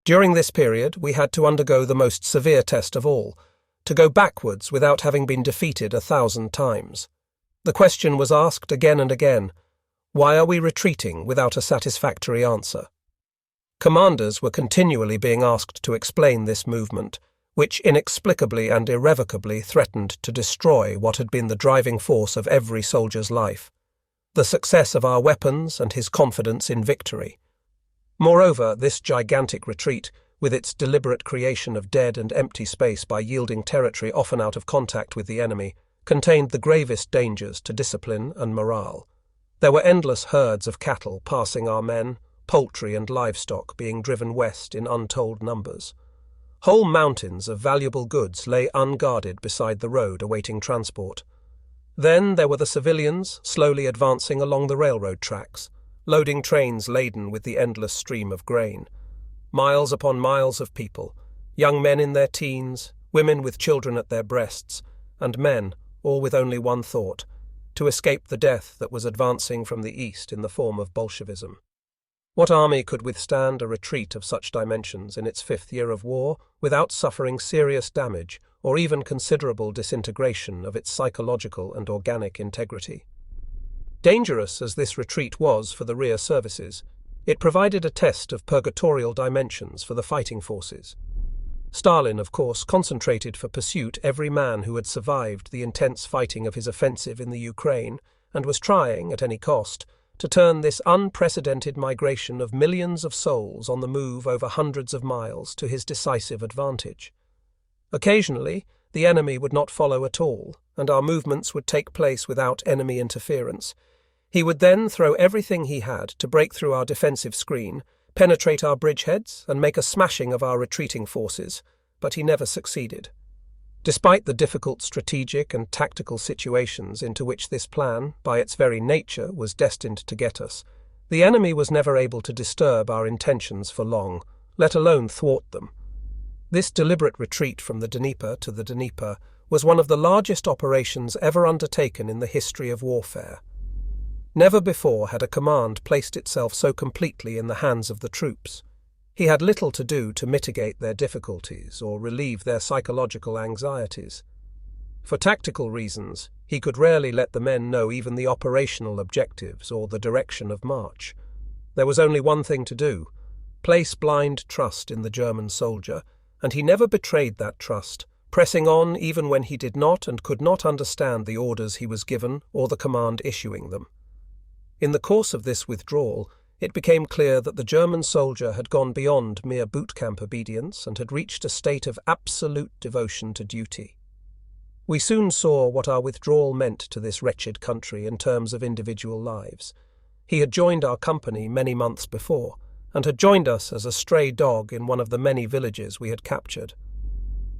During this period, we had to undergo the most severe test of all, to go backwards without having been defeated 1,000 times. The question was asked again and again, why are we retreating without a satisfactory answer? Commanders were continually being asked to explain this movement, which inexplicably and irrevocably threatened to destroy what had been the driving force of every soldier's life, the success of our weapons and his confidence in victory. Moreover, this gigantic retreat, with its deliberate creation of dead and empty space by yielding territory often out of contact with the enemy, contained the gravest dangers to discipline and morale. There were endless herds of cattle passing our men, poultry and livestock being driven west in untold numbers. Whole mountains of valuable goods lay unguarded beside the road awaiting transport. Then there were the civilians slowly advancing along the railroad tracks, loading trains laden with the endless stream of grain. Miles upon miles of people, young men in their teens, women with children at their breasts, and men, all with only one thought, to escape the death that was advancing from the east in the form of Bolshevism. What army could withstand a retreat of such dimensions in its 5th year of war without suffering serious damage or even considerable disintegration of its psychological and organic integrity? Dangerous as this retreat was for the rear services, it provided a test of purgatorial dimensions for the fighting forces. Stalin, of course, concentrated for pursuit every man who had survived the intense fighting of his offensive in the Ukraine and was trying, at any cost, to turn this unprecedented migration of millions of souls on the move over hundreds of miles to his decisive advantage. Occasionally, the enemy would not follow at all, and our movements would take place without enemy interference. He would then throw everything he had to break through our defensive screen, penetrate our bridgeheads, and make a smashing of our retreating forces, but he never succeeded. Despite the difficult strategic and tactical situations into which this plan, by its very nature, was destined to get us, the enemy was never able to disturb our intentions for long, let alone thwart them. This deliberate retreat from the Dnieper to the Dnieper was one of the largest operations ever undertaken in the history of warfare. Never before had a command placed itself so completely in the hands of the troops. He had little to do to mitigate their difficulties or relieve their psychological anxieties. For tactical reasons, he could rarely let the men know even the operational objectives or the direction of march. There was only one thing to do: place blind trust in the German soldier, and he never betrayed that trust, pressing on even when he did not and could not understand the orders he was given or the command issuing them. In the course of this withdrawal, it became clear that the German soldier had gone beyond mere boot camp obedience and had reached a state of absolute devotion to duty. We soon saw what our withdrawal meant to this wretched country in terms of individual lives. He had joined our company many months before, and had joined us as a stray dog in one of the many villages we had captured.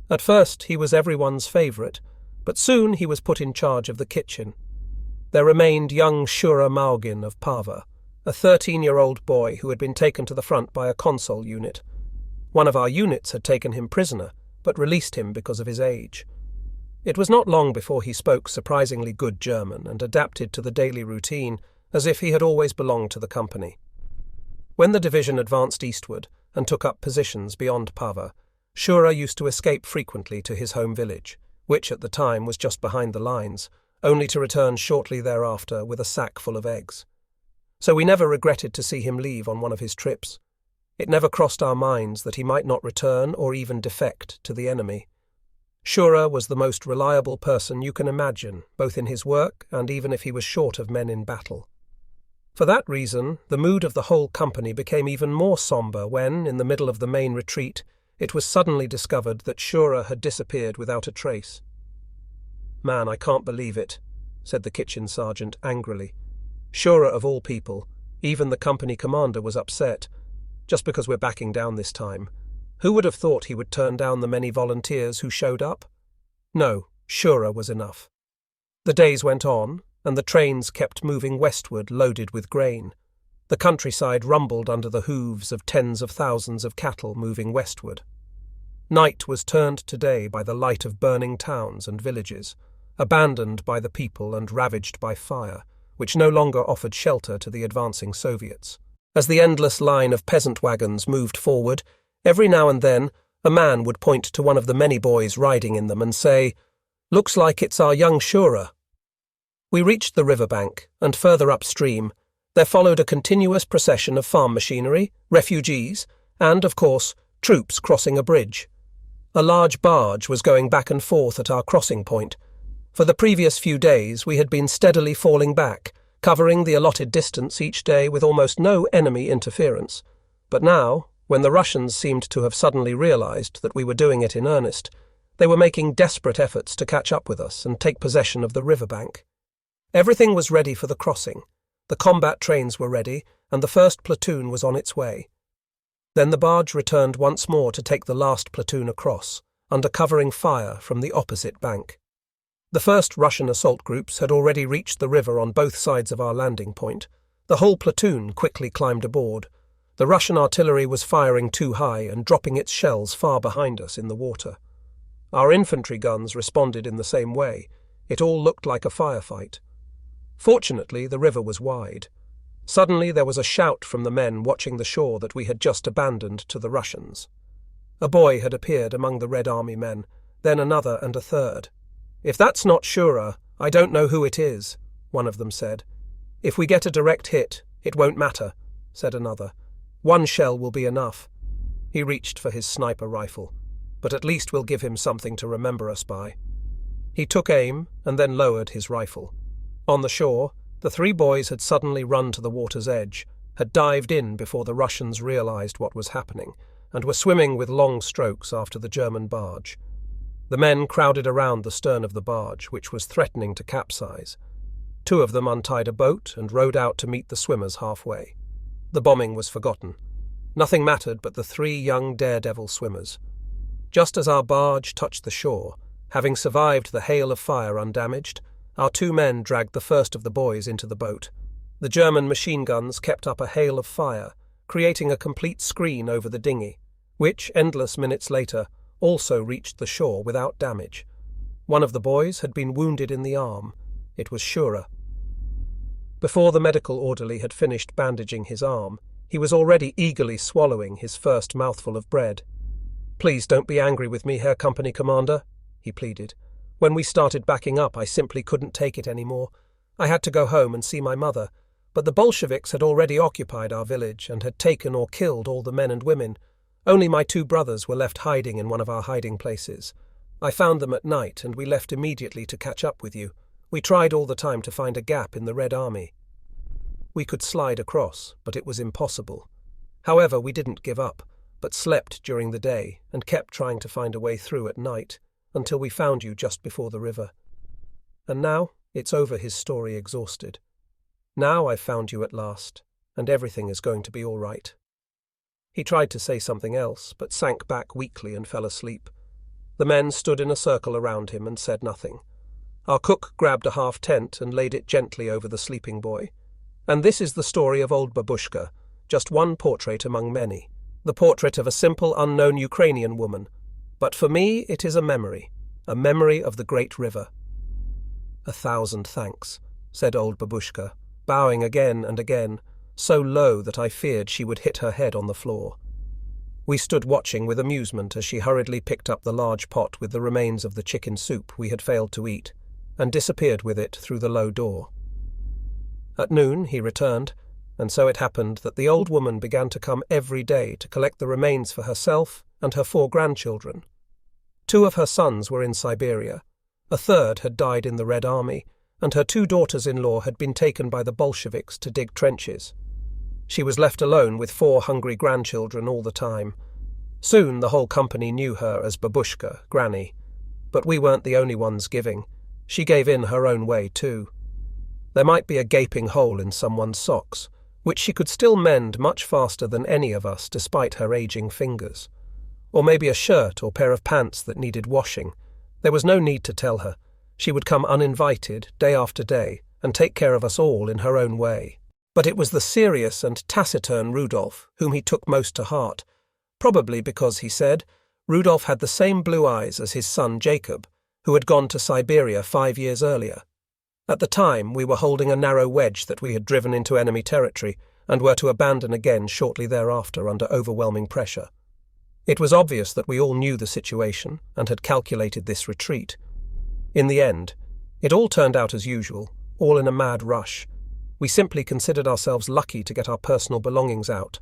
At first he was everyone's favourite, but soon he was put in charge of the kitchen. There remained young Shura Maugin of Pava, a 13-year-old boy who had been taken to the front by a Konsol unit. One of our units had taken him prisoner, but released him because of his age. It was not long before he spoke surprisingly good German and adapted to the daily routine as if he had always belonged to the company. When the division advanced eastward and took up positions beyond Pava, Shura used to escape frequently to his home village, which at the time was just behind the lines, only to return shortly thereafter with a sack full of eggs. So we never regretted to see him leave on one of his trips. It never crossed our minds that he might not return or even defect to the enemy. Shura was the most reliable person you can imagine, both in his work and even if he was short of men in battle. For that reason, the mood of the whole company became even more sombre when, in the middle of the main retreat, it was suddenly discovered that Shura had disappeared without a trace. "Man, I can't believe it," said the kitchen sergeant angrily. Shura of all people, even the company commander was upset. Just because we're backing down this time. Who would have thought he would turn down the many volunteers who showed up? No, Shura was enough. The days went on, and the trains kept moving westward loaded with grain. The countryside rumbled under the hooves of tens of thousands of cattle moving westward. Night was turned to day by the light of burning towns and villages, abandoned by the people and ravaged by fire, which no longer offered shelter to the advancing Soviets. As the endless line of peasant wagons moved forward, Every now and then, a man would point to one of the many boys riding in them and say, "Looks like it's our young Shura." We reached the riverbank, and further upstream, there followed a continuous procession of farm machinery, refugees, and, of course, troops crossing a bridge. A large barge was going back and forth at our crossing point. For the previous few days we had been steadily falling back, covering the allotted distance each day with almost no enemy interference. But now, when the Russians seemed to have suddenly realized that we were doing it in earnest, they were making desperate efforts to catch up with us and take possession of the riverbank. Everything was ready for the crossing. The combat trains were ready, and the first platoon was on its way. Then the barge returned once more to take the last platoon across, under covering fire from the opposite bank. The first Russian assault groups had already reached the river on both sides of our landing point. The whole platoon quickly climbed aboard. The Russian artillery was firing too high and dropping its shells far behind us in the water. Our infantry guns responded in the same way. It all looked like a firefight. Fortunately, the river was wide. Suddenly there was a shout from the men watching the shore that we had just abandoned to the Russians. A boy had appeared among the Red Army men, then another and a third. "If that's not Shura, I don't know who it is," one of them said. "If we get a direct hit, it won't matter," said another. "One shell will be enough." He reached for his sniper rifle. "But at least we'll give him something to remember us by." He took aim and then lowered his rifle. On the shore, the three boys had suddenly run to the water's edge, had dived in before the Russians realized what was happening, and were swimming with long strokes after the German barge. The men crowded around the stern of the barge, which was threatening to capsize. Two of them untied a boat and rowed out to meet the swimmers halfway. The bombing was forgotten. Nothing mattered but the three young daredevil swimmers. Just as our barge touched the shore, having survived the hail of fire undamaged, our two men dragged the first of the boys into the boat. The German machine guns kept up a hail of fire, creating a complete screen over the dinghy, which, endless minutes later, also reached the shore without damage. One of the boys had been wounded in the arm. It was Shura. Before the medical orderly had finished bandaging his arm, he was already eagerly swallowing his first mouthful of bread. "Please don't be angry with me, Herr Company Commander," he pleaded. "When we started backing up, I simply couldn't take it anymore. I had to go home and see my mother, but the Bolsheviks had already occupied our village and had taken or killed all the men and women. Only my two brothers were left hiding in one of our hiding places. I found them at night, and we left immediately to catch up with you. We tried all the time to find a gap in the Red Army. We could slide across, but it was impossible. However, we didn't give up, but slept during the day and kept trying to find a way through at night, until we found you just before the river. And now it's over." His story exhausted. "Now I've found you at last, and everything is going to be all right." He tried to say something else, but sank back weakly and fell asleep. The men stood in a circle around him and said nothing. Our cook grabbed a half tent and laid it gently over the sleeping boy. And this is the story of old Babushka, just one portrait among many, the portrait of a simple, unknown Ukrainian woman. But for me it is a memory of the great river. "1,000 thanks," said old Babushka, bowing again and again, so low that I feared she would hit her head on the floor. We stood watching with amusement as she hurriedly picked up the large pot with the remains of the chicken soup we had failed to eat, and disappeared with it through the low door. At noon he returned, and so it happened that the old woman began to come every day to collect the remains for herself and her 4 grandchildren. 2 of her sons were in Siberia, a third had died in the Red Army, and her 2 daughters-in-law had been taken by the Bolsheviks to dig trenches. She was left alone with 4 hungry grandchildren all the time. Soon the whole company knew her as Babushka, Granny. But we weren't the only ones giving. She gave in her own way too. There might be a gaping hole in someone's socks, which she could still mend much faster than any of us despite her aging fingers. Or maybe a shirt or pair of pants that needed washing. There was no need to tell her. She would come uninvited, day after day, and take care of us all in her own way. But it was the serious and taciturn Rudolf whom he took most to heart, probably because, he said, Rudolf had the same blue eyes as his son Jacob, who had gone to Siberia 5 years earlier. At the time, we were holding a narrow wedge that we had driven into enemy territory and were to abandon again shortly thereafter under overwhelming pressure. It was obvious that we all knew the situation and had calculated this retreat. In the end, it all turned out as usual, all in a mad rush. We simply considered ourselves lucky to get our personal belongings out.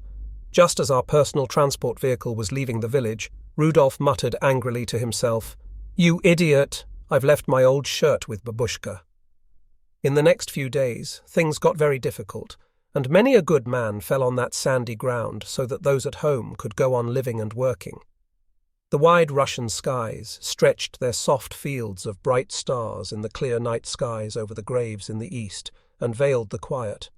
Just as our personal transport vehicle was leaving the village, Rudolf muttered angrily to himself, "You idiot! I've left my old shirt with Babushka." In the next few days, things got very difficult, and many a good man fell on that sandy ground so that those at home could go on living and working. The wide Russian skies stretched their soft fields of bright stars in the clear night skies over the graves in the east and veiled the quiet.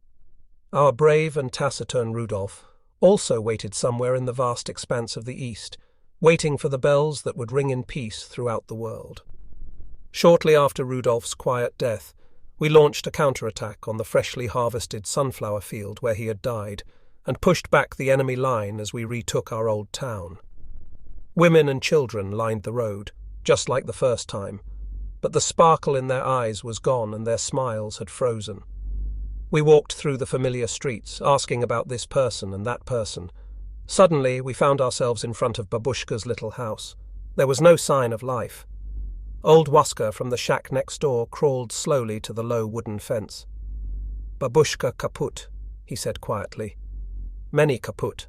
Our brave and taciturn Rudolf also waited somewhere in the vast expanse of the east, waiting for the bells that would ring in peace throughout the world. Shortly after Rudolf's quiet death, we launched a counterattack on the freshly harvested sunflower field where he had died, and pushed back the enemy line as we retook our old town. Women and children lined the road, just like the first time, but the sparkle in their eyes was gone and their smiles had frozen. We walked through the familiar streets, asking about this person and that person. Suddenly, we found ourselves in front of Babushka's little house. There was no sign of life. Old Waska from the shack next door crawled slowly to the low wooden fence. "Babushka kaput," he said quietly. "Many kaput."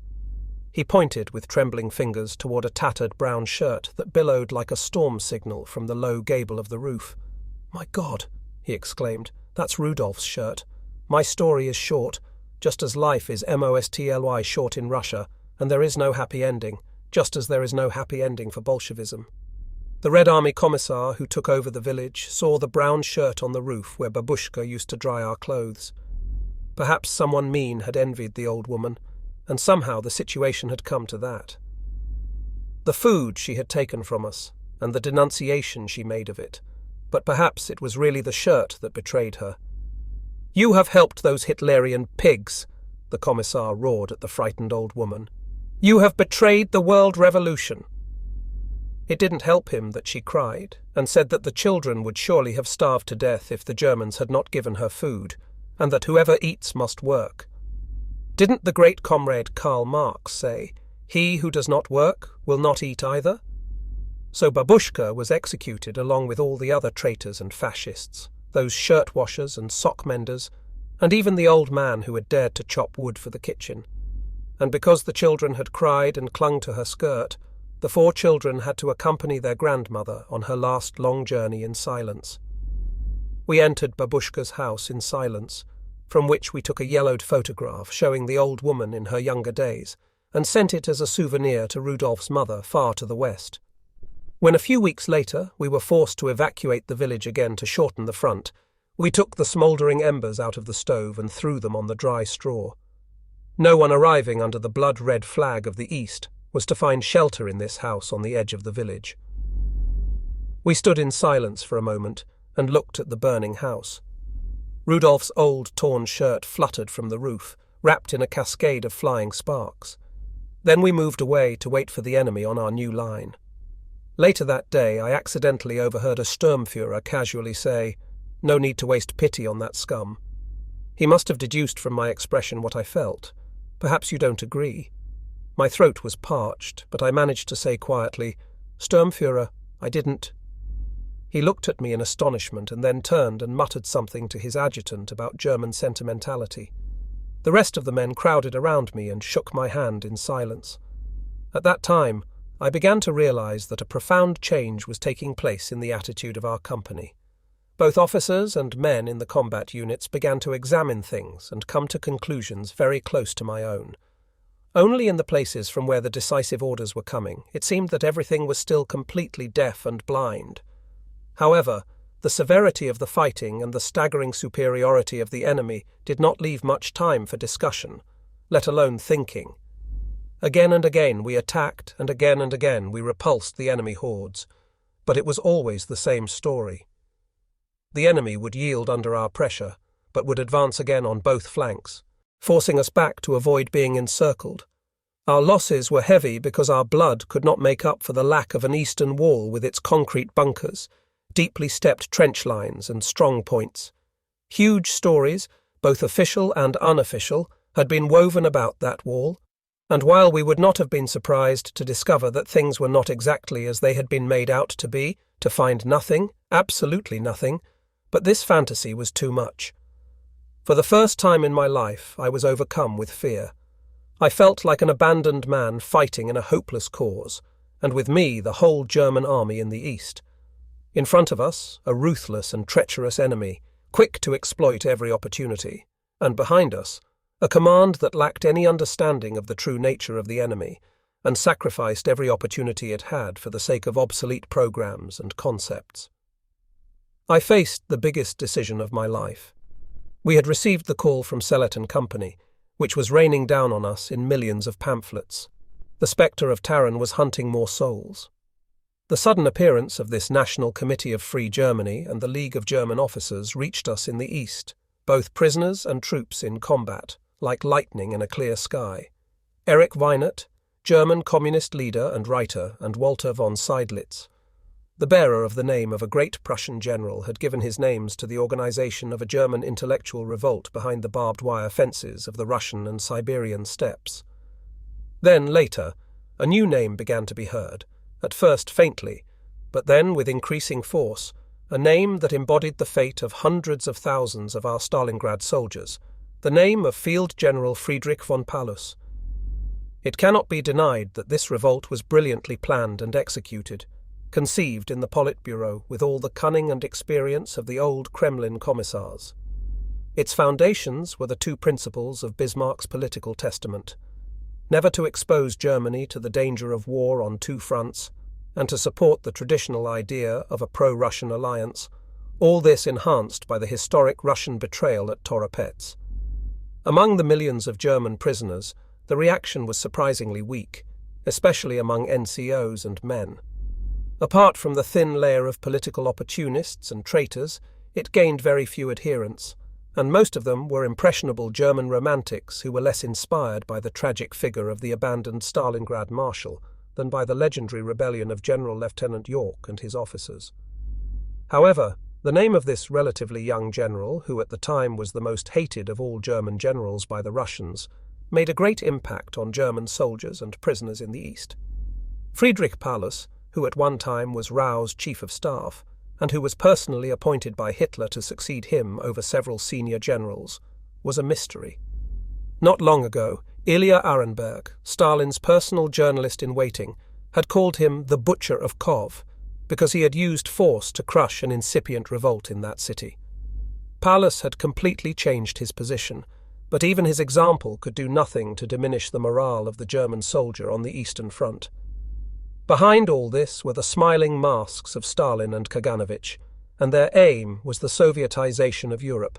He pointed with trembling fingers toward a tattered brown shirt that billowed like a storm signal from the low gable of the roof. "My God," he exclaimed, "that's Rudolf's shirt. My story is short, just as life is mostly short in Russia, and there is no happy ending, just as there is no happy ending for Bolshevism." The Red Army commissar who took over the village saw the brown shirt on the roof where Babushka used to dry our clothes. Perhaps someone mean had envied the old woman, and somehow the situation had come to that. The food she had taken from us, and the denunciation she made of it, but perhaps it was really the shirt that betrayed her. "You have helped those Hitlerian pigs," the commissar roared at the frightened old woman. "You have betrayed the world revolution." It didn't help him that she cried, and said that the children would surely have starved to death if the Germans had not given her food, and that whoever eats must work. Didn't the great comrade Karl Marx say, "He who does not work will not eat either"? So Babushka was executed along with all the other traitors and fascists, those shirt washers and sock menders, and even the old man who had dared to chop wood for the kitchen. And because the children had cried and clung to her skirt, the 4 children had to accompany their grandmother on her last long journey in silence. We entered Babushka's house in silence, from which we took a yellowed photograph showing the old woman in her younger days, and sent it as a souvenir to Rudolf's mother far to the west. When a few weeks later we were forced to evacuate the village again to shorten the front, we took the smouldering embers out of the stove and threw them on the dry straw. No one arriving under the blood-red flag of the East was to find shelter in this house on the edge of the village. We stood in silence for a moment and looked at the burning house. Rudolf's old torn shirt fluttered from the roof, wrapped in a cascade of flying sparks. Then we moved away to wait for the enemy on our new line. Later that day I accidentally overheard a Sturmführer casually say, "No need to waste pity on that scum." He must have deduced from my expression what I felt. Perhaps you don't agree. My throat was parched, but I managed to say quietly, "Sturmführer, I didn't." He looked at me in astonishment and then turned and muttered something to his adjutant about German sentimentality. The rest of the men crowded around me and shook my hand in silence. At that time, I began to realize that a profound change was taking place in the attitude of our company. Both officers and men in the combat units began to examine things and come to conclusions very close to my own. Only in the places from where the decisive orders were coming, it seemed that everything was still completely deaf and blind. However, the severity of the fighting and the staggering superiority of the enemy did not leave much time for discussion, let alone thinking. Again and again we attacked, and again we repulsed the enemy hordes, but it was always the same story. The enemy would yield under our pressure, but would advance again on both flanks, forcing us back to avoid being encircled. Our losses were heavy because our blood could not make up for the lack of an eastern wall with its concrete bunkers, deeply stepped trench lines and strong points. Huge stories, both official and unofficial, had been woven about that wall, And while we would not have been surprised to discover that things were not exactly as they had been made out to be, to find nothing, absolutely nothing, but this fantasy was too much. For the first time in my life, I was overcome with fear. I felt like an abandoned man fighting in a hopeless cause, and with me the whole German army in the east. In front of us, a ruthless and treacherous enemy, quick to exploit every opportunity, and behind us, a command that lacked any understanding of the true nature of the enemy, and sacrificed every opportunity it had for the sake of obsolete programs and concepts. I faced the biggest decision of my life. We had received the call from Sellet and Company, which was raining down on us in millions of pamphlets. The spectre of Taran was hunting more souls. The sudden appearance of this National Committee of Free Germany and the League of German Officers reached us in the east, both prisoners and troops in combat, like lightning in a clear sky. Erich Weinert, German communist leader and writer, and Walter von Seidlitz, the bearer of the name of a great Prussian general, had given his names to the organization of a German intellectual revolt behind the barbed wire fences of the Russian and Siberian steppes. Then, later, a new name began to be heard, at first faintly, but then with increasing force, a name that embodied the fate of hundreds of thousands of our Stalingrad soldiers, the name of Field General Friedrich von Paulus. It cannot be denied that this revolt was brilliantly planned and executed, conceived in the Politburo with all the cunning and experience of the old Kremlin commissars. Its foundations were the two principles of Bismarck's political testament: never to expose Germany to the danger of war on two fronts, and to support the traditional idea of a pro-Russian alliance, all this enhanced by the historic Russian betrayal at Toropets. Among the millions of German prisoners, the reaction was surprisingly weak, especially among NCOs and men. Apart from the thin layer of political opportunists and traitors, it gained very few adherents, and most of them were impressionable German romantics who were less inspired by the tragic figure of the abandoned Stalingrad marshal than by the legendary rebellion of General Lieutenant Yorck and his officers. However, the name of this relatively young general, who at the time was the most hated of all German generals by the Russians, made a great impact on German soldiers and prisoners in the East. Friedrich Paulus, who at one time was Rau's chief of staff, and who was personally appointed by Hitler to succeed him over several senior generals, was a mystery. Not long ago, Ilya Arenberg, Stalin's personal journalist-in-waiting, had called him the Butcher of Kov, because he had used force to crush an incipient revolt in that city. Paulus had completely changed his position, but even his example could do nothing to diminish the morale of the German soldier on the Eastern Front. Behind all this were the smiling masks of Stalin and Kaganovich, and their aim was the Sovietization of Europe.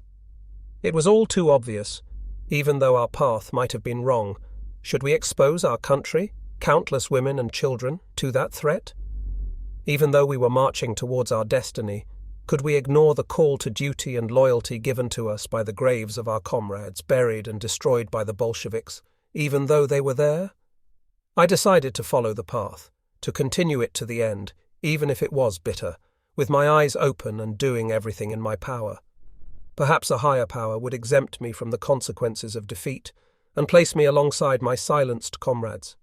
It was all too obvious. Even though our path might have been wrong, should we expose our country, countless women and children, to that threat? Even though we were marching towards our destiny, could we ignore the call to duty and loyalty given to us by the graves of our comrades buried and destroyed by the Bolsheviks, even though they were there? I decided to follow the path, to continue it to the end, even if it was bitter, with my eyes open and doing everything in my power. Perhaps a higher power would exempt me from the consequences of defeat and place me alongside my silenced comrades.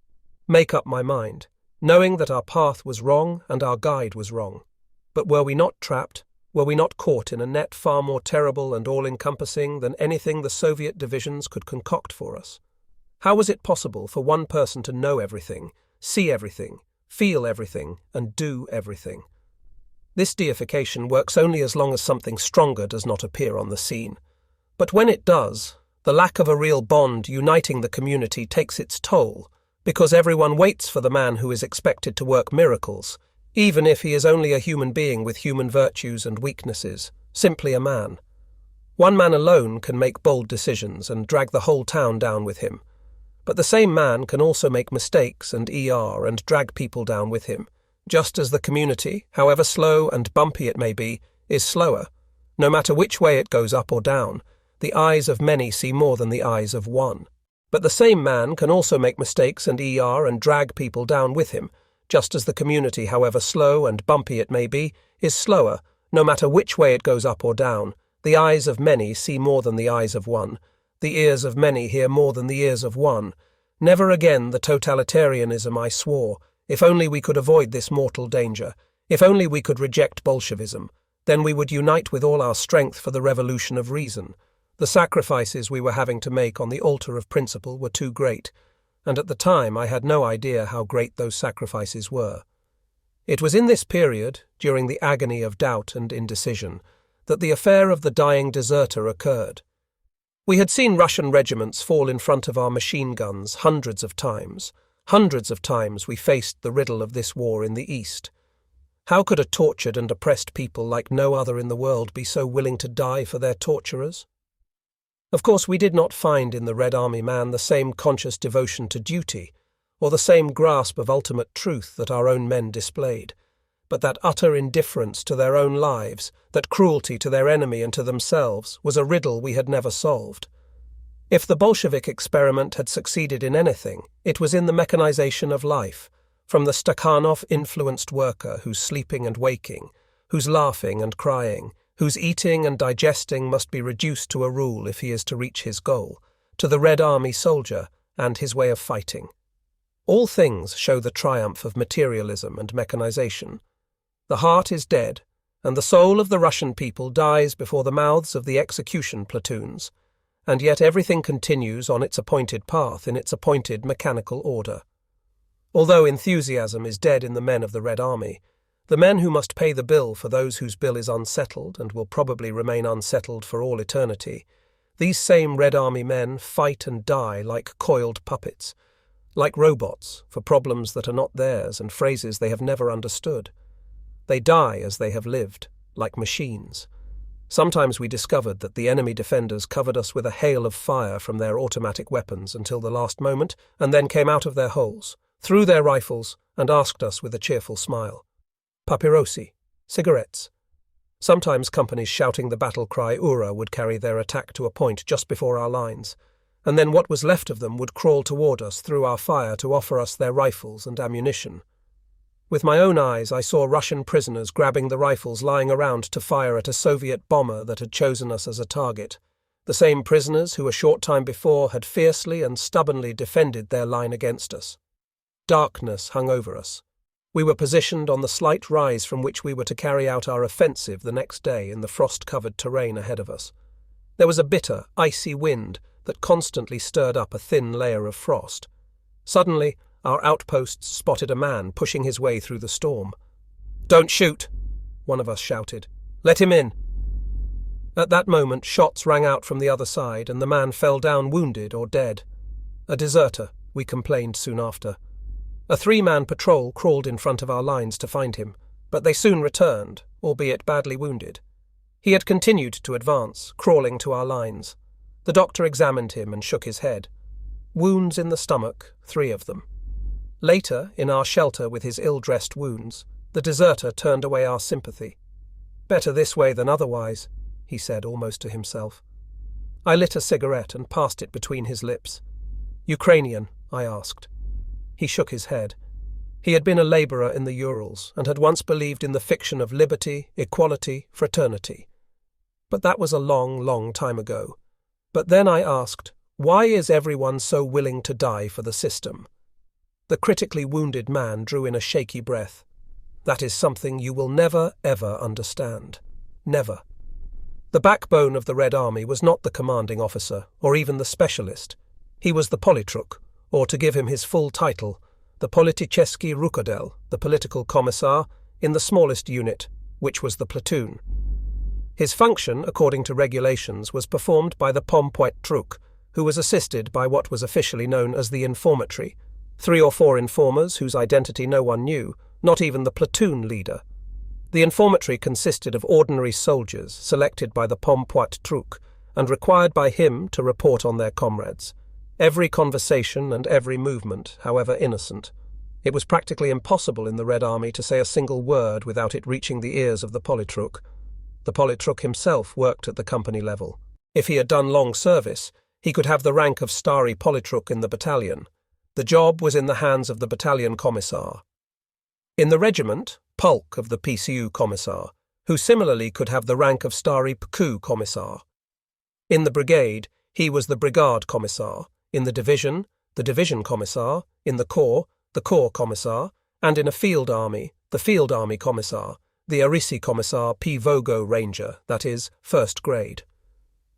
Make up my mind, knowing that our path was wrong and our guide was wrong. But were we not trapped? Were we not caught in a net far more terrible and all-encompassing than anything the Soviet divisions could concoct for us? How was it possible for one person to know everything, see everything, feel everything, and do everything? This deification works only as long as something stronger does not appear on the scene. But when it does, the lack of a real bond uniting the community takes its toll, because everyone waits for the man who is expected to work miracles, even if he is only a human being with human virtues and weaknesses, simply a man. One man alone can make bold decisions and drag the whole town down with him. But the same man can also make mistakes and and drag people down with him, just as the community, however slow and bumpy it may be, is slower. No matter which way it goes up or down, the eyes of many see more than the eyes of one. But the same man can also make mistakes and drag people down with him, just as the community, however slow and bumpy it may be, is slower. No matter which way it goes up or down, the eyes of many see more than the eyes of one. The ears of many hear more than the ears of one. Never again the totalitarianism, I swore. If only we could avoid this mortal danger. If only we could reject Bolshevism. Then we would unite with all our strength for the revolution of reason. The sacrifices we were having to make on the altar of principle were too great, and at the time I had no idea how great those sacrifices were. It was in this period, during the agony of doubt and indecision, that the affair of the dying deserter occurred. We had seen Russian regiments fall in front of our machine guns hundreds of times. Hundreds of times we faced the riddle of this war in the East. How could a tortured and oppressed people like no other in the world be so willing to die for their torturers? Of course, we did not find in the Red Army man the same conscious devotion to duty, or the same grasp of ultimate truth that our own men displayed, but that utter indifference to their own lives, that cruelty to their enemy and to themselves, was a riddle we had never solved. If the Bolshevik experiment had succeeded in anything, it was in the mechanization of life, from the Stakhanov-influenced worker who's sleeping and waking, who's laughing and crying, whose eating and digesting must be reduced to a rule if he is to reach his goal, to the Red Army soldier and his way of fighting. All things show the triumph of materialism and mechanization. The heart is dead, and the soul of the Russian people dies before the mouths of the execution platoons, and yet everything continues on its appointed path in its appointed mechanical order. Although enthusiasm is dead in the men of the Red Army, the men who must pay the bill for those whose bill is unsettled and will probably remain unsettled for all eternity, these same Red Army men fight and die like coiled puppets, like robots for problems that are not theirs and phrases they have never understood. They die as they have lived, like machines. Sometimes we discovered that the enemy defenders covered us with a hail of fire from their automatic weapons until the last moment, and then came out of their holes, threw their rifles, and asked us with a cheerful smile. Papyrosi, cigarettes. Sometimes companies shouting the battle cry "Ura" would carry their attack to a point just before our lines, and then what was left of them would crawl toward us through our fire to offer us their rifles and ammunition. With my own eyes I saw Russian prisoners grabbing the rifles lying around to fire at a Soviet bomber that had chosen us as a target, the same prisoners who a short time before had fiercely and stubbornly defended their line against us. Darkness hung over us. We were positioned on the slight rise from which we were to carry out our offensive the next day in the frost-covered terrain ahead of us. There was a bitter, icy wind that constantly stirred up a thin layer of frost. Suddenly, our outposts spotted a man pushing his way through the storm. "Don't shoot!" one of us shouted. "Let him in!" At that moment, shots rang out from the other side, and the man fell down wounded or dead. A deserter, we complained soon after. A 3-man patrol crawled in front of our lines to find him, but they soon returned, albeit badly wounded. He had continued to advance, crawling to our lines. The doctor examined him and shook his head. Wounds in the stomach, 3 of them. Later, in our shelter with his ill-dressed wounds, the deserter turned away our sympathy. "Better this way than otherwise," he said almost to himself. I lit a cigarette and passed it between his lips. "Ukrainian?" I asked. He shook his head. He had been a labourer in the Urals and had once believed in the fiction of liberty, equality, fraternity. But that was a long, long time ago. But then I asked, why is everyone so willing to die for the system? The critically wounded man drew in a shaky breath. "That is something you will never, ever understand. Never." The backbone of the Red Army was not the commanding officer, or even the specialist. He was the politruk, or to give him his full title, the Politicheski Rukodel, the political commissar, in the smallest unit, which was the platoon. His function, according to regulations, was performed by the Pompoitruk, who was assisted by what was officially known as the informatory, 3 or 4 informers whose identity no one knew, not even the platoon leader. The informatory consisted of ordinary soldiers selected by the Pompoitruk and required by him to report on their comrades. Every conversation and every movement, however innocent. It was practically impossible in the Red Army to say a single word without it reaching the ears of the politruk. The politruk himself worked at the company level. If he had done long service, he could have the rank of Stary Politruk in the battalion. The job was in the hands of the battalion commissar. In the regiment, Polk of the PCU commissar, who similarly could have the rank of Stary PKU commissar. In the brigade, he was the brigade commissar. In the division, the division commissar, in the corps commissar, and in a field army, the field army commissar, the Arisi commissar P. Vogo Ranger, that is, 1st grade.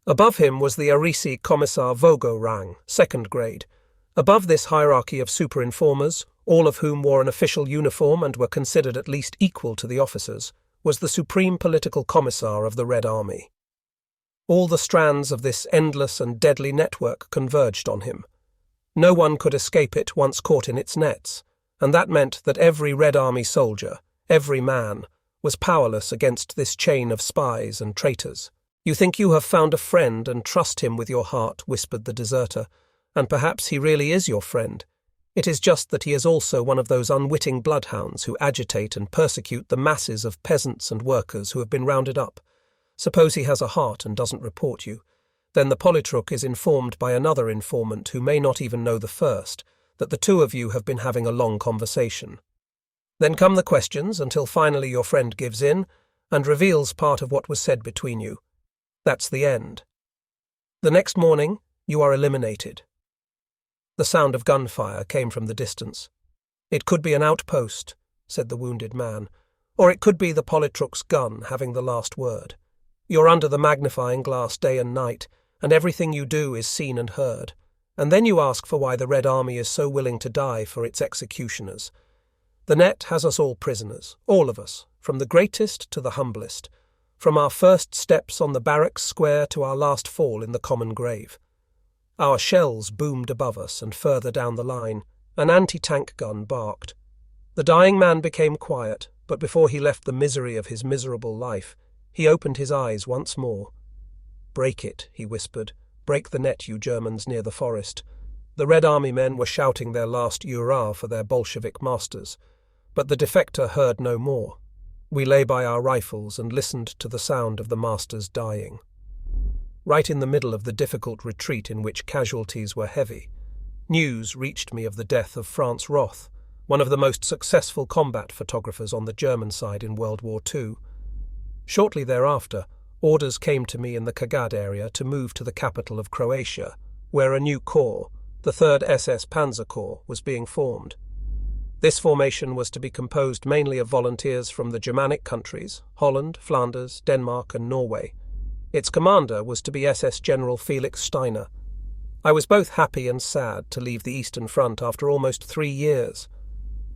Above him was the Arisi commissar Vogo Rang, 2nd grade. Above this hierarchy of super-informers, all of whom wore an official uniform and were considered at least equal to the officers, was the supreme political commissar of the Red Army. All the strands of this endless and deadly network converged on him. No one could escape it once caught in its nets, and that meant that every Red Army soldier, every man, was powerless against this chain of spies and traitors. "You think you have found a friend and trust him with your heart," whispered the deserter, "and perhaps he really is your friend. It is just that he is also one of those unwitting bloodhounds who agitate and persecute the masses of peasants and workers who have been rounded up. Suppose he has a heart and doesn't report you. Then the Politruk is informed by another informant who may not even know the first, that the two of you have been having a long conversation. Then come the questions until finally your friend gives in and reveals part of what was said between you. That's the end. The next morning, you are eliminated." The sound of gunfire came from the distance. "It could be an outpost," said the wounded man, "or it could be the Politruk's gun having the last word. You're under the magnifying glass day and night, and everything you do is seen and heard. And then you ask for why the Red Army is so willing to die for its executioners. The net has us all prisoners, all of us, from the greatest to the humblest, from our first steps on the barracks square to our last fall in the common grave. Our shells boomed above us, and further down the line, an anti-tank gun barked. The dying man became quiet, but before he left the misery of his miserable life, he opened his eyes once more. "Break it," he whispered. "Break the net, you Germans near the forest." The Red Army men were shouting their last hurrah for their Bolshevik masters, but the defector heard no more. We lay by our rifles and listened to the sound of the masters dying. Right in the middle of the difficult retreat in which casualties were heavy, news reached me of the death of Franz Roth, one of the most successful combat photographers on the German side in World War II. Shortly thereafter, orders came to me in the Kagad area to move to the capital of Croatia, where a new corps, the 3rd SS Panzer Corps, was being formed. This formation was to be composed mainly of volunteers from the Germanic countries, Holland, Flanders, Denmark and Norway. Its commander was to be SS General Felix Steiner. I was both happy and sad to leave the Eastern Front after almost 3 years.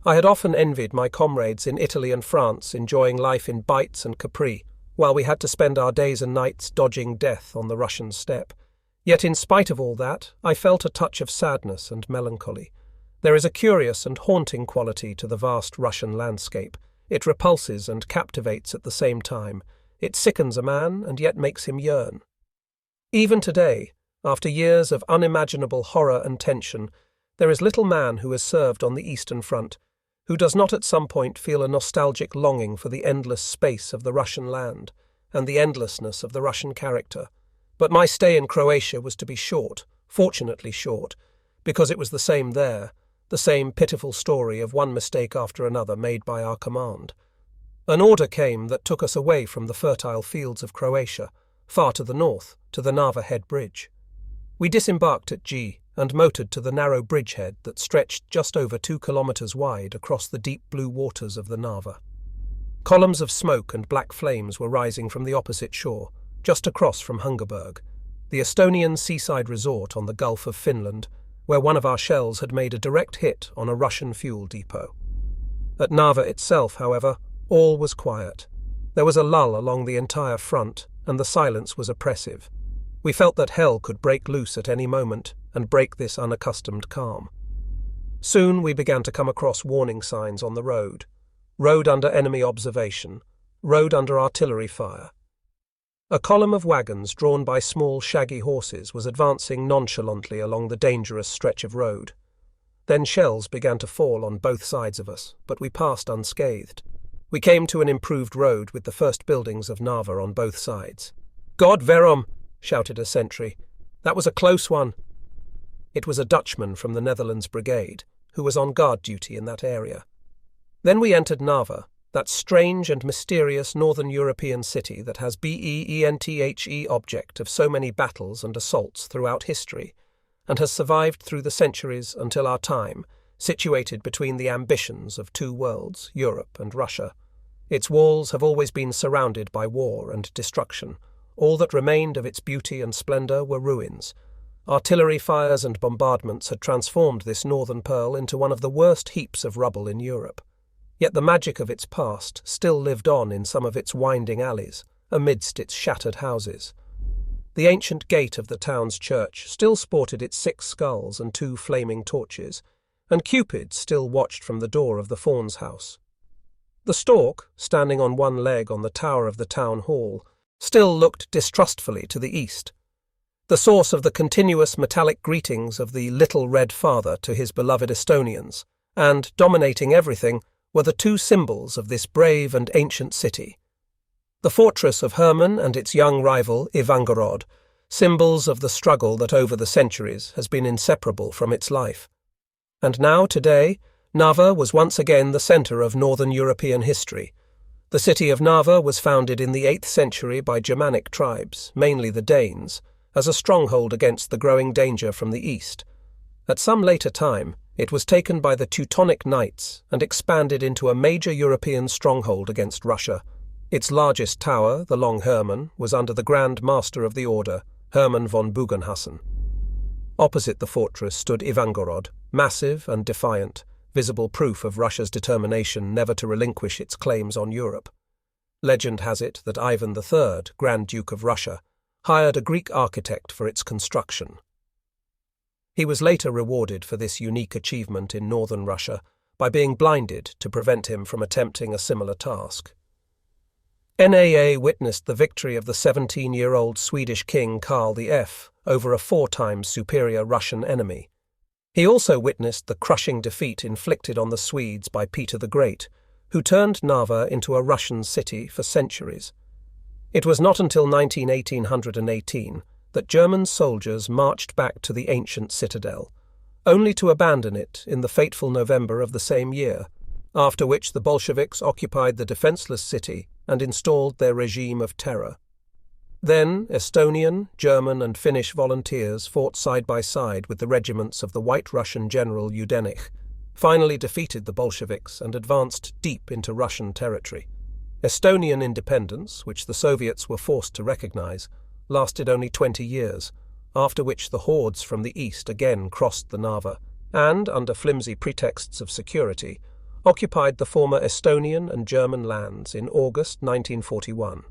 I had often envied my comrades in Italy and France enjoying life in Bites and Capri, while we had to spend our days and nights dodging death on the Russian steppe. Yet in spite of all that, I felt a touch of sadness and melancholy. There is a curious and haunting quality to the vast Russian landscape. It repulses and captivates at the same time. It sickens a man and yet makes him yearn. Even today, after years of unimaginable horror and tension, there is little man who has served on the Eastern Front who does not at some point feel a nostalgic longing for the endless space of the Russian land and the endlessness of the Russian character. But my stay in Croatia was to be short, fortunately short, because it was the same there, the same pitiful story of one mistake after another made by our command. An order came that took us away from the fertile fields of Croatia, far to the north, to the Narva Head Bridge. We disembarked at G and motored to the narrow bridgehead that stretched just over 2 kilometers wide across the deep blue waters of the Narva. Columns of smoke and black flames were rising from the opposite shore, just across from Hungerberg, the Estonian seaside resort on the Gulf of Finland, where one of our shells had made a direct hit on a Russian fuel depot. At Narva itself, however, all was quiet. There was a lull along the entire front, and the silence was oppressive. We felt that hell could break loose at any moment and break this unaccustomed calm. Soon we began to come across warning signs on the road. Road under enemy observation. Road under artillery fire. A column of wagons drawn by small, shaggy horses was advancing nonchalantly along the dangerous stretch of road. Then shells began to fall on both sides of us, but we passed unscathed. We came to an improved road with the first buildings of Narva on both sides. "God verom!" shouted a sentry. "That was a close one." It was a Dutchman from the Netherlands Brigade, who was on guard duty in that area. Then we entered Narva, that strange and mysterious northern European city that has BEENTHE object of so many battles and assaults throughout history, and has survived through the centuries until our time, situated between the ambitions of two worlds, Europe and Russia. Its walls have always been surrounded by war and destruction. All that remained of its beauty and splendour were ruins. Artillery fires and bombardments had transformed this northern pearl into one of the worst heaps of rubble in Europe. Yet the magic of its past still lived on in some of its winding alleys, amidst its shattered houses. The ancient gate of the town's church still sported its 6 skulls and 2 flaming torches, and Cupid still watched from the door of the Faun's house. The stork, standing on one leg on the tower of the town hall, still looked distrustfully to the east. The source of the continuous metallic greetings of the little red father to his beloved Estonians, and, dominating everything, were the 2 symbols of this brave and ancient city. The fortress of Hermann and its young rival, Ivangorod, symbols of the struggle that over the centuries has been inseparable from its life. And now, today, Narva was once again the centre of northern European history. The city of Narva was founded in the 8th century by Germanic tribes, mainly the Danes, as a stronghold against the growing danger from the east. At some later time, it was taken by the Teutonic Knights and expanded into a major European stronghold against Russia. Its largest tower, the Long Hermann, was under the Grand Master of the Order, Hermann von Bugenhassen. Opposite the fortress stood Ivangorod, massive and defiant, visible proof of Russia's determination never to relinquish its claims on Europe. Legend has it that Ivan III, Grand Duke of Russia, hired a Greek architect for its construction. He was later rewarded for this unique achievement in northern Russia by being blinded to prevent him from attempting a similar task. NAA witnessed the victory of the 17-year-old Swedish king Karl F over a 4 times superior Russian enemy. He also witnessed the crushing defeat inflicted on the Swedes by Peter the Great, who turned Narva into a Russian city for centuries. It was not until 1818 that German soldiers marched back to the ancient citadel, only to abandon it in the fateful November of the same year, after which the Bolsheviks occupied the defenceless city and installed their regime of terror. Then Estonian, German and Finnish volunteers fought side by side with the regiments of the White Russian general Yudenich, finally defeated the Bolsheviks and advanced deep into Russian territory. Estonian independence, which the Soviets were forced to recognize, lasted only 20 years, after which the hordes from the east again crossed the Narva and, under flimsy pretexts of security, occupied the former Estonian and German lands in August 1941.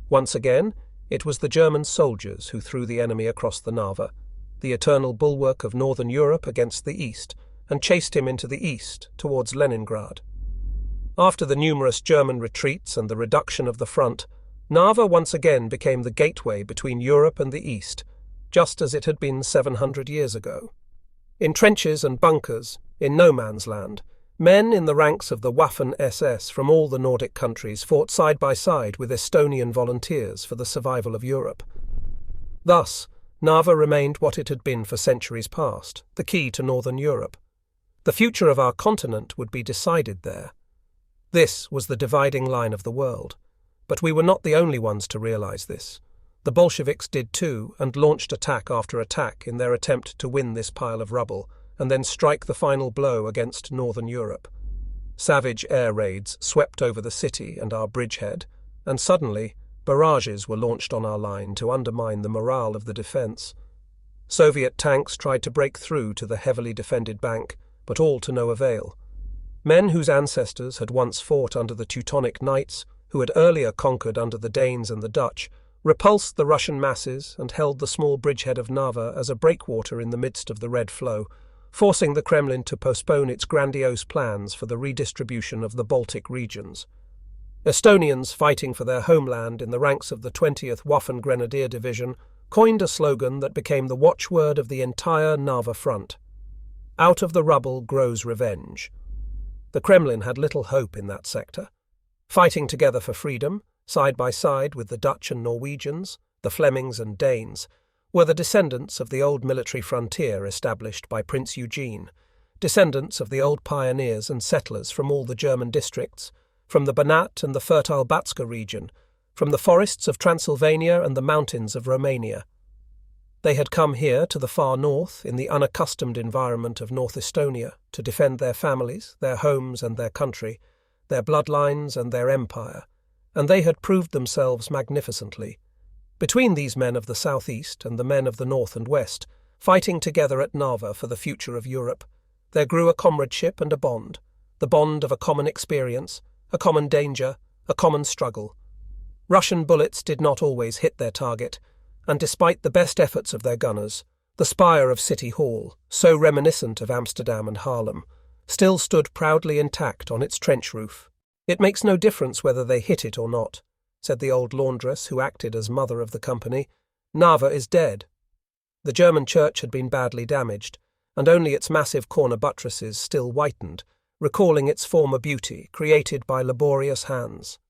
Once again, it was the German soldiers who threw the enemy across the Narva, the eternal bulwark of northern Europe against the east, and chased him into the east, towards Leningrad. After the numerous German retreats and the reduction of the front, Narva once again became the gateway between Europe and the east, just as it had been 700 years ago. In trenches and bunkers, in no man's land, men in the ranks of the Waffen-SS from all the Nordic countries fought side by side with Estonian volunteers for the survival of Europe. Thus, Narva remained what it had been for centuries past, the key to northern Europe. The future of our continent would be decided there. This was the dividing line of the world. But we were not the only ones to realize this. The Bolsheviks did too, and launched attack after attack in their attempt to win this pile of rubble, and then strike the final blow against northern Europe. Savage air raids swept over the city and our bridgehead, and suddenly barrages were launched on our line to undermine the morale of the defense. Soviet tanks tried to break through to the heavily defended bank, but all to no avail. Men whose ancestors had once fought under the Teutonic Knights, who had earlier conquered under the Danes and the Dutch, repulsed the Russian masses and held the small bridgehead of Narva as a breakwater in the midst of the Red Flow, forcing the Kremlin to postpone its grandiose plans for the redistribution of the Baltic regions. Estonians fighting for their homeland in the ranks of the 20th Waffen Grenadier Division coined a slogan that became the watchword of the entire Narva front. Out of the rubble grows revenge. The Kremlin had little hope in that sector. Fighting together for freedom, side by side with the Dutch and Norwegians, the Flemings and Danes, were the descendants of the old military frontier established by Prince Eugene, descendants of the old pioneers and settlers from all the German districts, from the Banat and the fertile Batska region, from the forests of Transylvania and the mountains of Romania. They had come here to the far north in the unaccustomed environment of North Estonia to defend their families, their homes and their country, their bloodlines and their empire, and they had proved themselves magnificently. Between these men of the southeast and the men of the north and west, fighting together at Narva for the future of Europe, there grew a comradeship and a bond, the bond of a common experience, a common danger, a common struggle. Russian bullets did not always hit their target, and despite the best efforts of their gunners, the spire of City Hall, so reminiscent of Amsterdam and Haarlem, still stood proudly intact on its trench roof. "It makes no difference whether they hit it or not," said the old laundress who acted as mother of the company. "Narva is dead." The German church had been badly damaged, and only its massive corner buttresses still whitened, recalling its former beauty, created by laborious hands.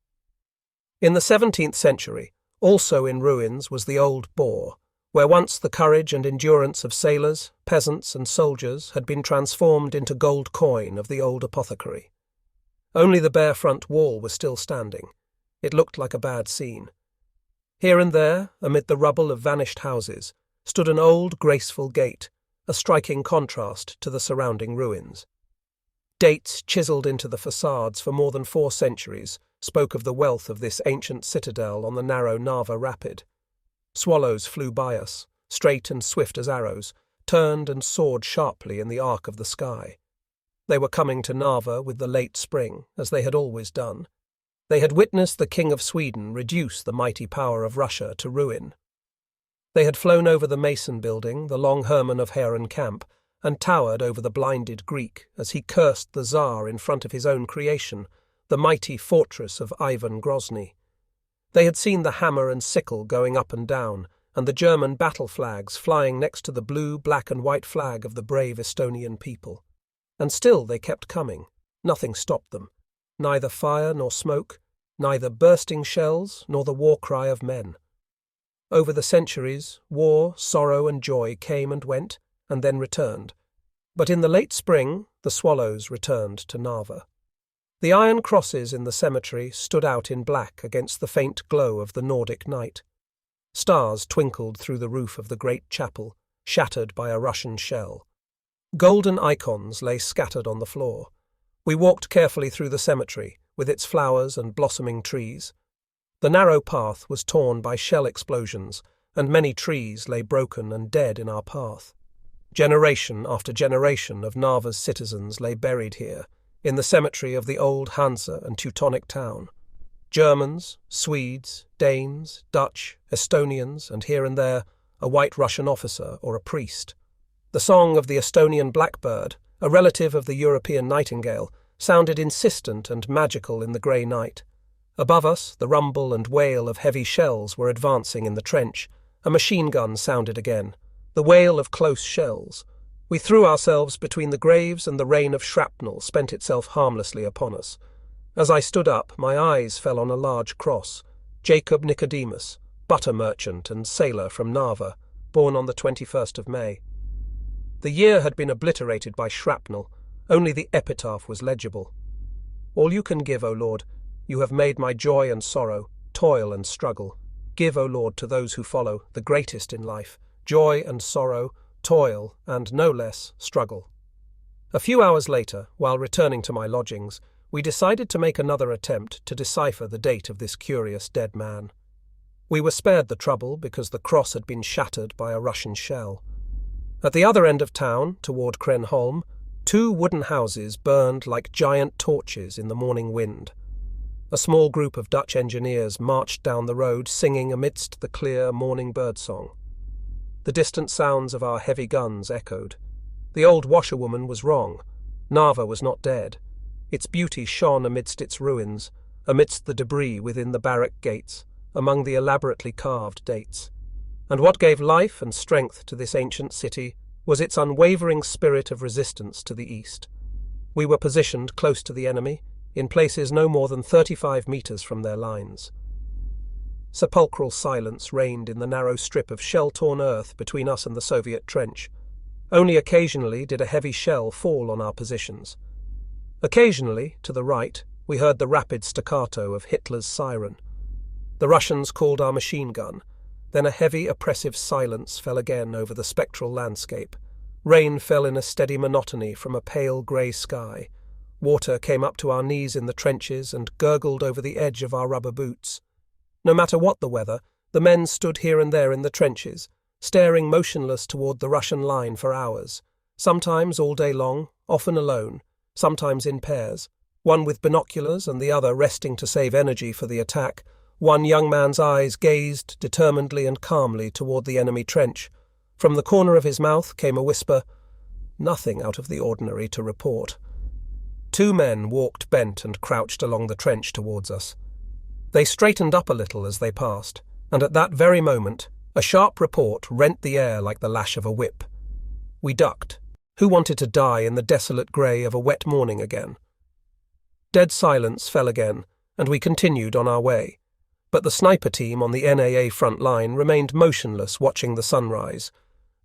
In the 17th century, also in ruins, was the old Boar, where once the courage and endurance of sailors, peasants and soldiers had been transformed into gold coin of the old apothecary. Only the bare front wall was still standing. It looked like a bad scene. Here and there, amid the rubble of vanished houses, stood an old, graceful gate, a striking contrast to the surrounding ruins. Dates chiselled into the facades for more than 4 centuries spoke of the wealth of this ancient citadel on the narrow Narva Rapid. Swallows flew by us, straight and swift as arrows, turned and soared sharply in the arc of the sky. They were coming to Narva with the late spring, as they had always done. They had witnessed the King of Sweden reduce the mighty power of Russia to ruin. They had flown over the Mason building, the long Hermann of Heeren camp, and towered over the blinded Greek as he cursed the Tsar in front of his own creation, the mighty fortress of Ivan Grozny. They had seen the hammer and sickle going up and down, and the German battle flags flying next to the blue, black and white flag of the brave Estonian people. And still they kept coming. Nothing stopped them. Neither fire nor smoke, neither bursting shells nor the war cry of men. Over the centuries, war, sorrow and joy came and went, and then returned. But in the late spring, the swallows returned to Narva. The iron crosses in the cemetery stood out in black against the faint glow of the Nordic night. Stars twinkled through the roof of the great chapel, shattered by a Russian shell. Golden icons lay scattered on the floor. We walked carefully through the cemetery, with its flowers and blossoming trees. The narrow path was torn by shell explosions, and many trees lay broken and dead in our path. Generation after generation of Narva's citizens lay buried here, in the cemetery of the old Hansa and Teutonic town. Germans, Swedes, Danes, Dutch, Estonians, and here and there a white Russian officer or a priest. The song of the Estonian blackbird, a relative of the European nightingale, sounded insistent and magical in the grey night. Above us, the rumble and wail of heavy shells were advancing in the trench. A machine gun sounded again, the wail of close shells. We threw ourselves between the graves, and the rain of shrapnel spent itself harmlessly upon us. As I stood up, my eyes fell on a large cross. Jacob Nicodemus, butter merchant and sailor from Narva, born on the 21st of May. The year had been obliterated by shrapnel. Only the epitaph was legible. All you can give, O Lord. You have made my joy and sorrow, toil and struggle. Give, O Lord, to those who follow, the greatest in life, joy and sorrow, toil, and no less, struggle. A few hours later, while returning to my lodgings, we decided to make another attempt to decipher the date of this curious dead man. We were spared the trouble because the cross had been shattered by a Russian shell. At the other end of town, toward Krenholm, 2 wooden houses burned like giant torches in the morning wind. A small group of Dutch engineers marched down the road singing amidst the clear morning birdsong. The distant sounds of our heavy guns echoed. The old washerwoman was wrong. Narva was not dead. Its beauty shone amidst its ruins, amidst the debris within the barrack gates, among the elaborately carved dates. And what gave life and strength to this ancient city was its unwavering spirit of resistance to the east. We were positioned close to the enemy, in places no more than 35 meters from their lines. Sepulchral silence reigned in the narrow strip of shell-torn earth between us and the Soviet trench. Only occasionally did a heavy shell fall on our positions. Occasionally, to the right, we heard the rapid staccato of Hitler's siren. The Russians called our machine gun. Then a heavy, oppressive silence fell again over the spectral landscape. Rain fell in a steady monotony from a pale grey sky. Water came up to our knees in the trenches and gurgled over the edge of our rubber boots. No matter what the weather, the men stood here and there in the trenches, staring motionless toward the Russian line for hours, sometimes all day long, often alone, sometimes in pairs, one with binoculars and the other resting to save energy for the attack. One young man's eyes gazed determinedly and calmly toward the enemy trench. From the corner of his mouth came a whisper, nothing out of the ordinary to report. Two men walked bent and crouched along the trench towards us. They straightened up a little as they passed, and at that very moment, a sharp report rent the air like the lash of a whip. We ducked. Who wanted to die in the desolate grey of a wet morning again? Dead silence fell again, and we continued on our way. But the sniper team on the NAA front line remained motionless watching the sunrise.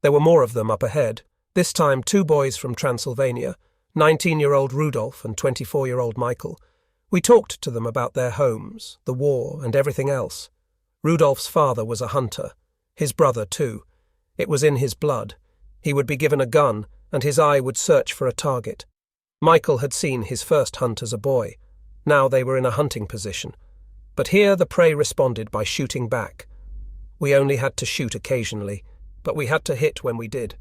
There were more of them up ahead, this time two boys from Transylvania, 19-year-old Rudolf and 24-year-old Michael. We talked to them about their homes, the war, and everything else. Rudolf's father was a hunter. His brother, too. It was in his blood. He would be given a gun, and his eye would search for a target. Michael had seen his first hunt as a boy. Now they were in a hunting position. But here the prey responded by shooting back. We only had to shoot occasionally, but we had to hit when we did,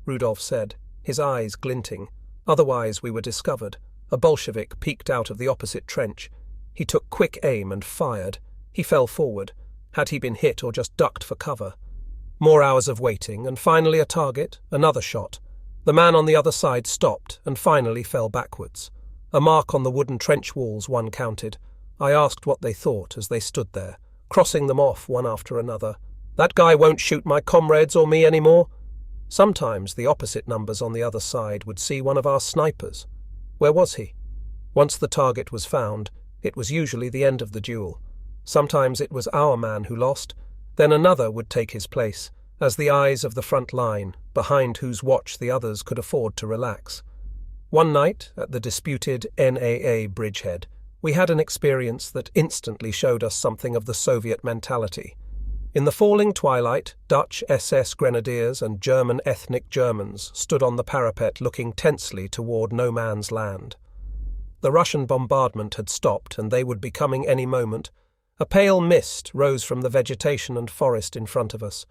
Rudolf said, his eyes glinting. Otherwise we were discovered. A Bolshevik peeked out of the opposite trench. He took quick aim and fired. He fell forward. Had he been hit or just ducked for cover? More hours of waiting, and finally a target, another shot. The man on the other side stopped and finally fell backwards. A mark on the wooden trench walls, one counted. I asked what they thought as they stood there, crossing them off one after another. That guy won't shoot my comrades or me anymore. Sometimes the opposite numbers on the other side would see one of our snipers. Where was he? Once the target was found, it was usually the end of the duel. Sometimes it was our man who lost, then another would take his place, as the eyes of the front line, behind whose watch the others could afford to relax. One night, at the disputed NAA bridgehead, we had an experience that instantly showed us something of the Soviet mentality. In the falling twilight, Dutch SS grenadiers and German ethnic Germans stood on the parapet looking tensely toward no man's land. The Russian bombardment had stopped, and they would be coming any moment. A pale mist rose from the vegetation and forest in front of us.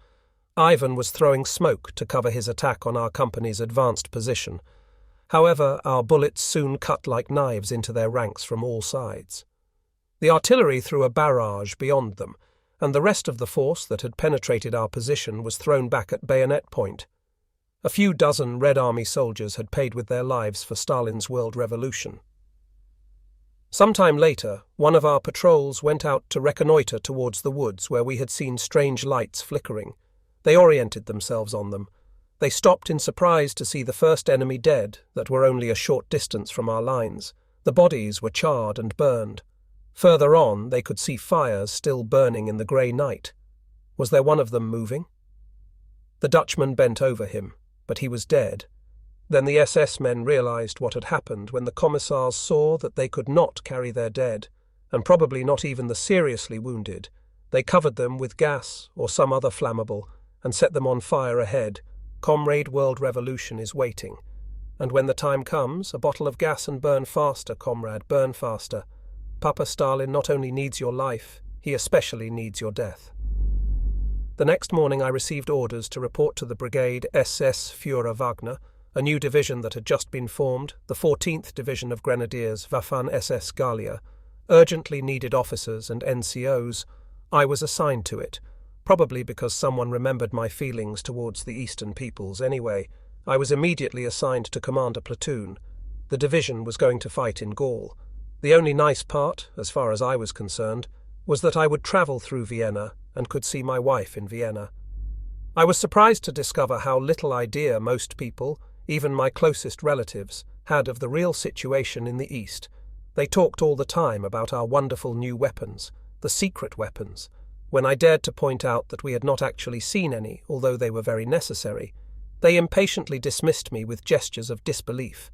Ivan was throwing smoke to cover his attack on our company's advanced position. However, our bullets soon cut like knives into their ranks from all sides. The artillery threw a barrage beyond them, and the rest of the force that had penetrated our position was thrown back at bayonet point. A few dozen Red Army soldiers had paid with their lives for Stalin's world revolution. Sometime later, one of our patrols went out to reconnoitre towards the woods where we had seen strange lights flickering. They oriented themselves on them. They stopped in surprise to see the first enemy dead that were only a short distance from our lines. The bodies were charred and burned. Further on, they could see fires still burning in the grey night. Was there one of them moving? The Dutchman bent over him, but he was dead. Then the SS men realized what had happened when the commissars saw that they could not carry their dead, and probably not even the seriously wounded. They covered them with gas or some other flammable and set them on fire ahead. Comrade World Revolution is waiting. And when the time comes, a bottle of gas and burn faster, comrade, burn faster. Papa Stalin not only needs your life, he especially needs your death. The next morning I received orders to report to the brigade SS Führer Wagner, a new division that had just been formed, the 14th Division of Grenadiers Waffen-SS Gallia, urgently needed officers and NCOs. I was assigned to it, probably because someone remembered my feelings towards the Eastern peoples anyway. I was immediately assigned to command a platoon. The division was going to fight in Gaul. The only nice part, as far as I was concerned, was that I would travel through Vienna and could see my wife in Vienna. I was surprised to discover how little idea most people, even my closest relatives, had of the real situation in the East. They talked all the time about our wonderful new weapons, the secret weapons. When I dared to point out that we had not actually seen any, although they were very necessary, they impatiently dismissed me with gestures of disbelief.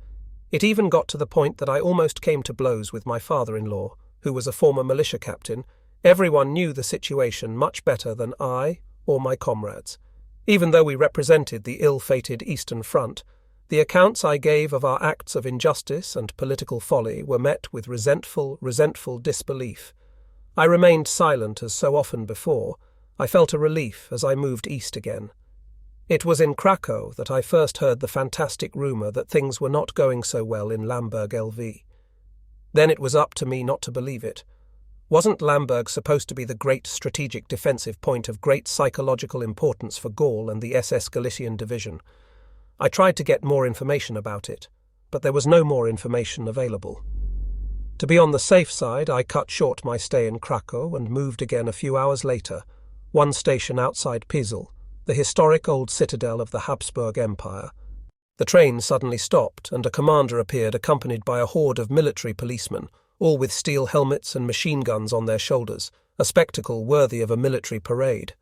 It even got to the point that I almost came to blows with my father-in-law, who was a former militia captain. Everyone knew the situation much better than I or my comrades. Even though we represented the ill-fated Eastern Front, the accounts I gave of our acts of injustice and political folly were met with resentful disbelief. I remained silent as so often before. I felt a relief as I moved east again. It was in Krakow that I first heard the fantastic rumour that things were not going so well in Lamberg LV. Then it was up to me not to believe it. Wasn't Lamberg supposed to be the great strategic defensive point of great psychological importance for Gaul and the SS Galician Division? I tried to get more information about it, but there was no more information available. To be on the safe side, I cut short my stay in Krakow and moved again a few hours later, one station outside Pisel, the historic old citadel of the Habsburg Empire. The train suddenly stopped, and a commander appeared accompanied by a horde of military policemen, all with steel helmets and machine guns on their shoulders, a spectacle worthy of a military parade,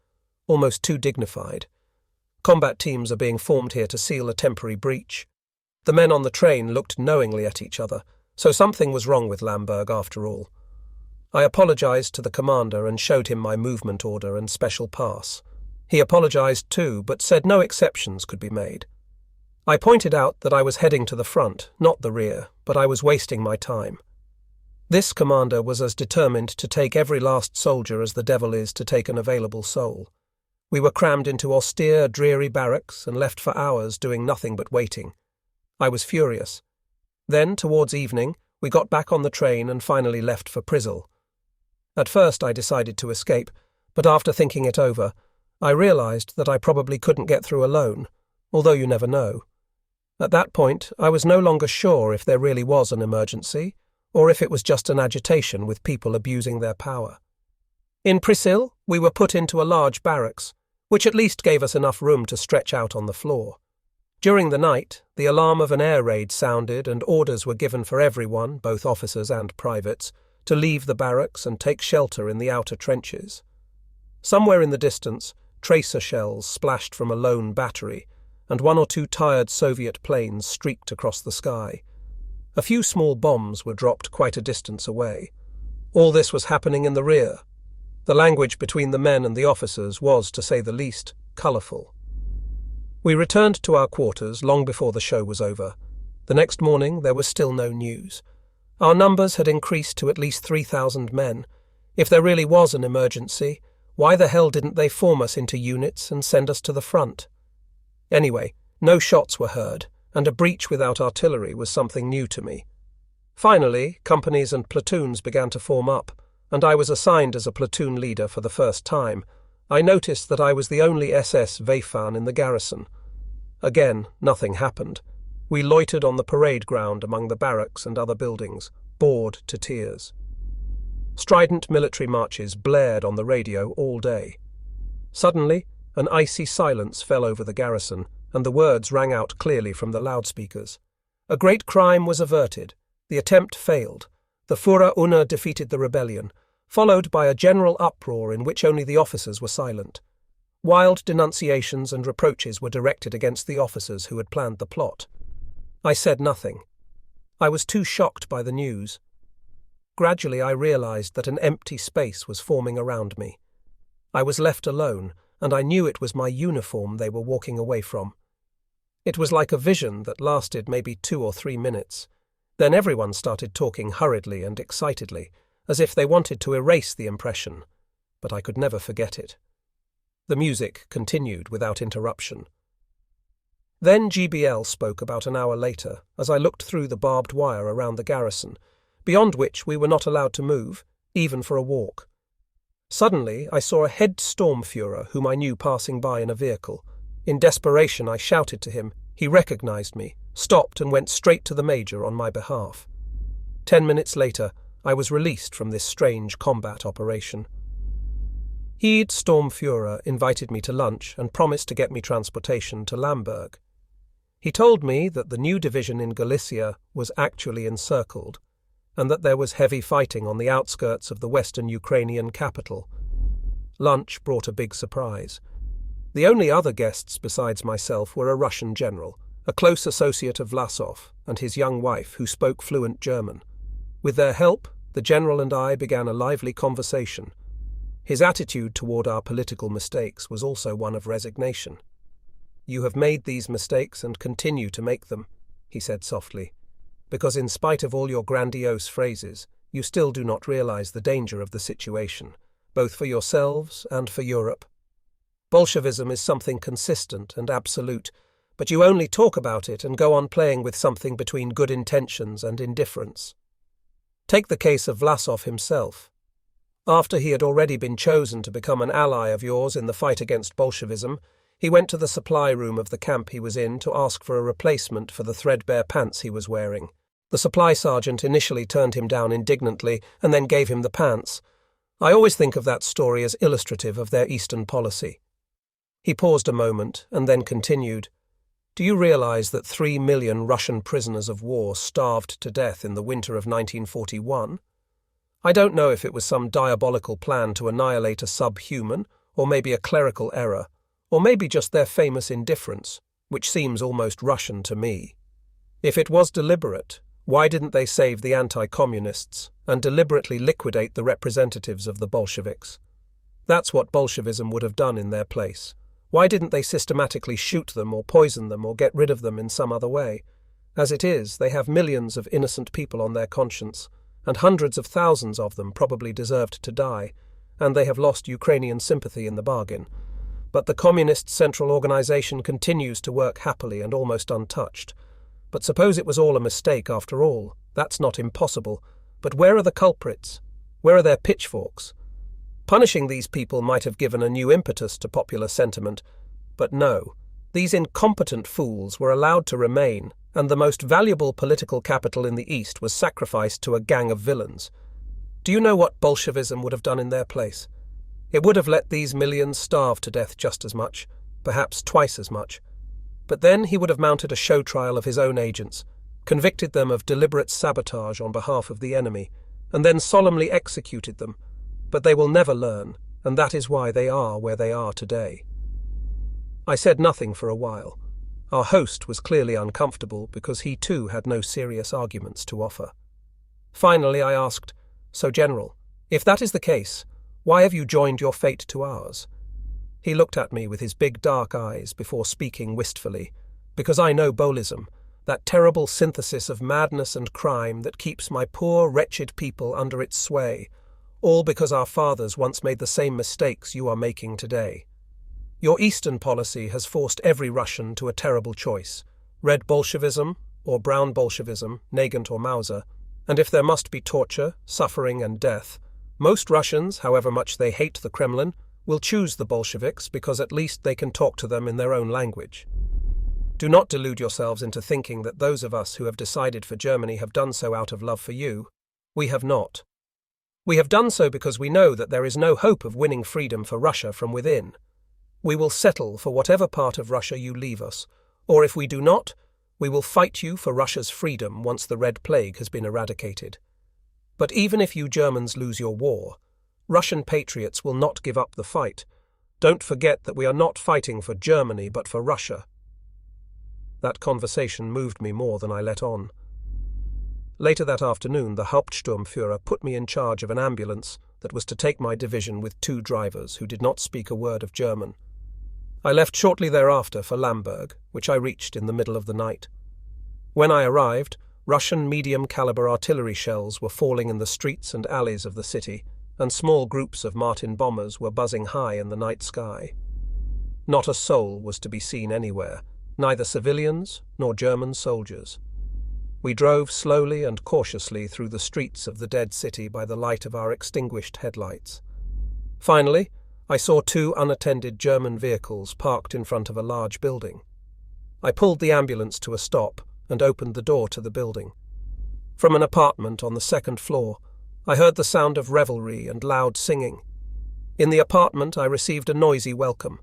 almost too dignified. Combat teams are being formed here to seal a temporary breach. The men on the train looked knowingly at each other, so something was wrong with Lamberg after all. I apologized to the commander and showed him my movement order and special pass. He apologized too, but said no exceptions could be made. I pointed out that I was heading to the front, not the rear, but I was wasting my time. This commander was as determined to take every last soldier as the devil is to take an available soul. We were crammed into austere, dreary barracks and left for hours doing nothing but waiting. I was furious. Then, towards evening, we got back on the train and finally left for Prizl. At first I decided to escape, but after thinking it over, I realized that I probably couldn't get through alone, although you never know. At that point, I was no longer sure if there really was an emergency, or if it was just an agitation with people abusing their power. In Prizl, we were put into a large barracks, which at least gave us enough room to stretch out on the floor. During the night, the alarm of an air raid sounded and orders were given for everyone, both officers and privates, to leave the barracks and take shelter in the outer trenches. Somewhere in the distance, tracer shells splashed from a lone battery, and one or two tired Soviet planes streaked across the sky. A few small bombs were dropped quite a distance away. All this was happening in the rear. The language between the men and the officers was, to say the least, colourful. We returned to our quarters long before the show was over. The next morning there was still no news. Our numbers had increased to at least 3,000 men. If there really was an emergency, why the hell didn't they form us into units and send us to the front? Anyway, no shots were heard, and a breach without artillery was something new to me. Finally, companies and platoons began to form up, and I was assigned as a platoon leader for the first time. I noticed that I was the only SS Wehfahn in the garrison. Again, nothing happened. We loitered on the parade ground among the barracks and other buildings, bored to tears. Strident military marches blared on the radio all day. Suddenly, an icy silence fell over the garrison, and the words rang out clearly from the loudspeakers. A great crime was averted. The attempt failed. The Führer Unna defeated the rebellion, followed by a general uproar in which only the officers were silent. Wild denunciations and reproaches were directed against the officers who had planned the plot. I said nothing. I was too shocked by the news. Gradually I realized that an empty space was forming around me. I was left alone, and I knew it was my uniform they were walking away from. It was like a vision that lasted maybe 2 or 3 minutes. Then everyone started talking hurriedly and excitedly, as if they wanted to erase the impression, but I could never forget it. The music continued without interruption. Then GBL spoke about an hour later, as I looked through the barbed wire around the garrison, beyond which we were not allowed to move, even for a walk. Suddenly I saw a head Sturmführer whom I knew passing by in a vehicle. In desperation I shouted to him. He recognized me, stopped and went straight to the major on my behalf. 10 minutes later, I was released from this strange combat operation. Head Sturmführer invited me to lunch and promised to get me transportation to Lamberg. He told me that the new division in Galicia was actually encircled, and that there was heavy fighting on the outskirts of the western Ukrainian capital. Lunch brought a big surprise. The only other guests besides myself were a Russian general, a close associate of Vlasov, and his young wife, who spoke fluent German. With their help, the general and I began a lively conversation. His attitude toward our political mistakes was also one of resignation. "You have made these mistakes and continue to make them," he said softly, "because in spite of all your grandiose phrases, you still do not realize the danger of the situation, both for yourselves and for Europe. Bolshevism is something consistent and absolute, but you only talk about it and go on playing with something between good intentions and indifference. Take the case of Vlasov himself. After he had already been chosen to become an ally of yours in the fight against Bolshevism, he went to the supply room of the camp he was in to ask for a replacement for the threadbare pants he was wearing. The supply sergeant initially turned him down indignantly and then gave him the pants. I always think of that story as illustrative of their Eastern policy." He paused a moment and then continued, "Do you realize that 3 million Russian prisoners of war starved to death in the winter of 1941? I don't know if it was some diabolical plan to annihilate a subhuman, or maybe a clerical error, or maybe just their famous indifference, which seems almost Russian to me. If it was deliberate, why didn't they save the anti-communists and deliberately liquidate the representatives of the Bolsheviks? That's what Bolshevism would have done in their place. Why didn't they systematically shoot them or poison them or get rid of them in some other way? As it is, they have millions of innocent people on their conscience, and hundreds of thousands of them probably deserved to die, and they have lost Ukrainian sympathy in the bargain. But the Communist Central Organization continues to work happily and almost untouched. But suppose it was all a mistake after all. That's not impossible. But where are the culprits? Where are their pitchforks? Punishing these people might have given a new impetus to popular sentiment. But no, these incompetent fools were allowed to remain, and the most valuable political capital in the East was sacrificed to a gang of villains. Do you know what Bolshevism would have done in their place? It would have let these millions starve to death just as much, perhaps twice as much. But then he would have mounted a show trial of his own agents, convicted them of deliberate sabotage on behalf of the enemy, and then solemnly executed them. But they will never learn, and that is why they are where they are today." I said nothing for a while. Our host was clearly uncomfortable because he too had no serious arguments to offer. Finally I asked, "So, General, if that is the case, why have you joined your fate to ours?" He looked at me with his big dark eyes before speaking wistfully, "Because I know Bolism, that terrible synthesis of madness and crime that keeps my poor, wretched people under its sway, all because our fathers once made the same mistakes you are making today. Your Eastern policy has forced every Russian to a terrible choice, red Bolshevism or brown Bolshevism, Nagant or Mauser, and if there must be torture, suffering and death, most Russians, however much they hate the Kremlin, will choose the Bolsheviks because at least they can talk to them in their own language. Do not delude yourselves into thinking that those of us who have decided for Germany have done so out of love for you. We have not. We have done so because we know that there is no hope of winning freedom for Russia from within. We will settle for whatever part of Russia you leave us, or if we do not, we will fight you for Russia's freedom once the Red Plague has been eradicated. But even if you Germans lose your war, Russian patriots will not give up the fight. Don't forget that we are not fighting for Germany but for Russia." That conversation moved me more than I let on. Later that afternoon, the Hauptsturmführer put me in charge of an ambulance that was to take my division with 2 drivers who did not speak a word of German. I left shortly thereafter for Lamberg, which I reached in the middle of the night. When I arrived, Russian medium-caliber artillery shells were falling in the streets and alleys of the city, and small groups of Martin bombers were buzzing high in the night sky. Not a soul was to be seen anywhere, neither civilians nor German soldiers. We drove slowly and cautiously through the streets of the dead city by the light of our extinguished headlights. Finally, I saw 2 unattended German vehicles parked in front of a large building. I pulled the ambulance to a stop and opened the door to the building. From an apartment on the 2nd floor, I heard the sound of revelry and loud singing. In the apartment I received a noisy welcome.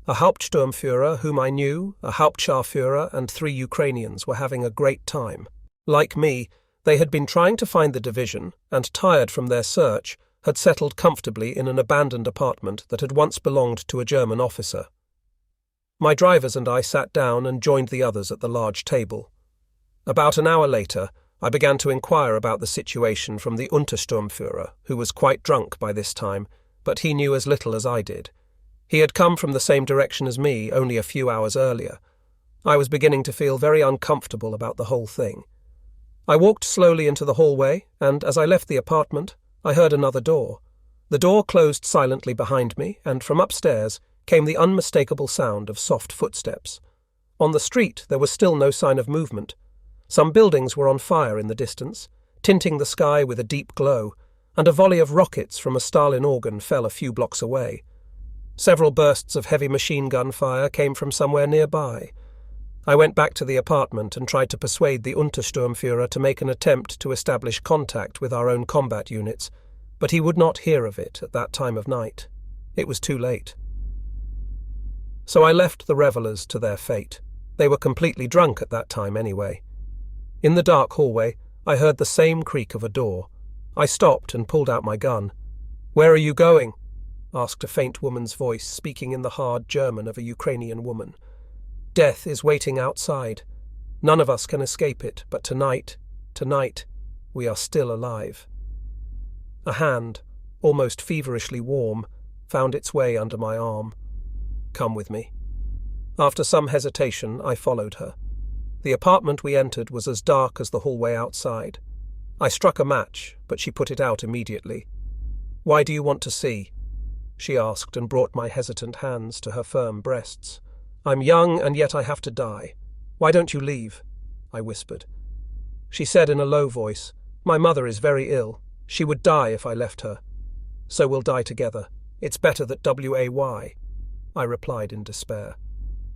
A Hauptsturmführer whom I knew, a Hauptscharführer, and 3 Ukrainians were having a great time. Like me, they had been trying to find the division and, tired from their search, had settled comfortably in an abandoned apartment that had once belonged to a German officer. My drivers and I sat down and joined the others at the large table. About an hour later, I began to inquire about the situation from the Untersturmführer, who was quite drunk by this time, but he knew as little as I did. He had come from the same direction as me only a few hours earlier. I was beginning to feel very uncomfortable about the whole thing. I walked slowly into the hallway, and as I left the apartment, I heard another door. The door closed silently behind me, and from upstairs came the unmistakable sound of soft footsteps. On the street there was still no sign of movement. Some buildings were on fire in the distance, tinting the sky with a deep glow, and a volley of rockets from a Stalin organ fell a few blocks away. Several bursts of heavy machine gun fire came from somewhere nearby. I went back to the apartment and tried to persuade the Untersturmführer to make an attempt to establish contact with our own combat units, but he would not hear of it at that time of night. It was too late. So I left the revellers to their fate. They were completely drunk at that time anyway. In the dark hallway, I heard the same creak of a door. I stopped and pulled out my gun. "Where are you going?" asked a faint woman's voice, speaking in the hard German of a Ukrainian woman. "Death is waiting outside. None of us can escape it, but tonight, we are still alive." A hand, almost feverishly warm, found its way under my arm. "Come with me." After some hesitation, I followed her. The apartment we entered was as dark as the hallway outside. I struck a match, but she put it out immediately. "Why do you want to see?" she asked, and brought my hesitant hands to her firm breasts. "I'm young, and yet I have to die. Why don't you leave?" I whispered. She said in a low voice, "My mother is very ill. She would die if I left her. So we'll die together. It's better that WAY." I replied in despair.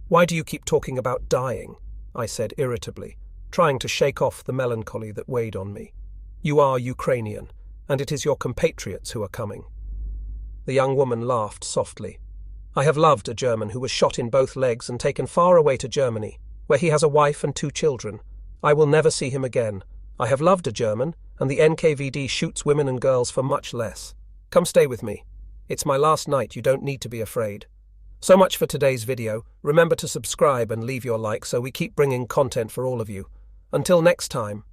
"Why do you keep talking about dying?" I said irritably, trying to shake off the melancholy that weighed on me. "You are Ukrainian, and it is your compatriots who are coming." The young woman laughed softly. "I have loved a German who was shot in both legs and taken far away to Germany, where he has a wife and 2 children. I will never see him again. I have loved a German, and the NKVD shoots women and girls for much less. Come stay with me. It's my last night, you don't need to be afraid." So much for today's video. Remember to subscribe and leave your like so we keep bringing content for all of you. Until next time.